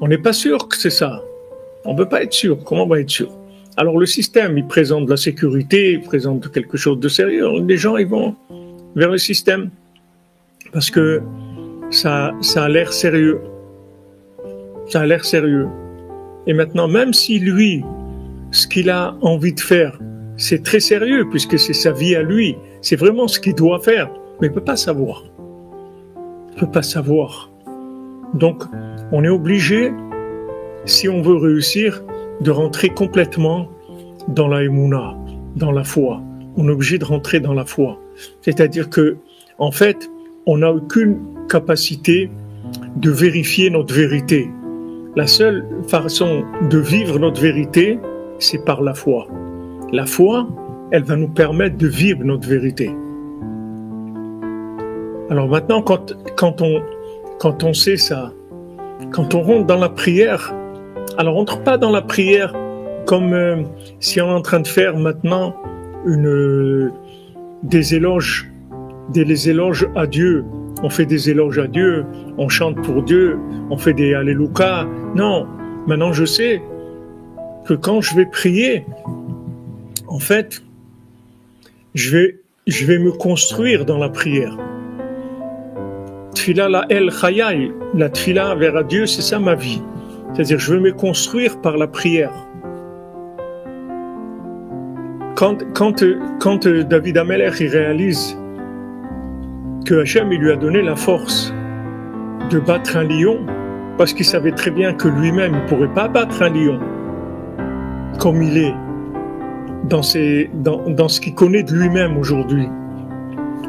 On n'est pas sûr que c'est ça. On ne peut pas être sûr. Comment on va être sûr? Alors le système, il présente de la sécurité, il présente quelque chose de sérieux. Les gens, ils vont vers le système parce que ça a l'air sérieux. Ça a l'air sérieux. Et maintenant, même si lui, ce qu'il a envie de faire, c'est très sérieux puisque c'est sa vie à lui, c'est vraiment ce qu'il doit faire, mais il ne peut pas savoir. Il ne peut pas savoir. Donc, on est obligé, si on veut réussir, de rentrer complètement dans la émouna, dans la foi. On est obligé de rentrer dans la foi. C'est-à-dire que, en fait, on n'a aucune capacité de vérifier notre vérité. La seule façon de vivre notre vérité, c'est par la foi. La foi, elle va nous permettre de vivre notre vérité. Alors maintenant, quand on sait ça, quand on rentre dans la prière, alors on rentre pas dans la prière comme si on est en train de faire maintenant des éloges à Dieu. On fait des éloges à Dieu, on chante pour Dieu, on fait des Alléluia. Non, maintenant je sais que quand je vais prier, en fait, je vais me construire dans la prière. Tfila la El Chayai, la tfila vers Dieu, c'est ça ma vie. C'est-à-dire, je vais me construire par la prière. Quand David Amelech il réalise que Hachem il lui a donné la force de battre un lion, parce qu'il savait très bien que lui-même il ne pourrait pas battre un lion comme il est dans ce qu'il connaît de lui-même aujourd'hui,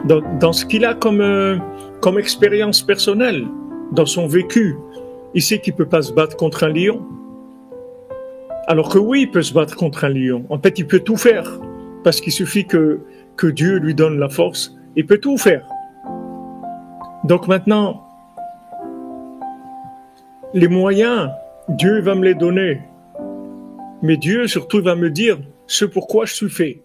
dans ce qu'il a comme expérience personnelle, dans son vécu. Il sait qu'il ne peut pas se battre contre un lion. Alors que oui, il peut se battre contre un lion. En fait, il peut tout faire. Parce qu'il suffit que Dieu lui donne la force. Il peut tout faire. Donc maintenant, les moyens, Dieu va me les donner. Mais Dieu, surtout, va me dire ce pourquoi je suis fait.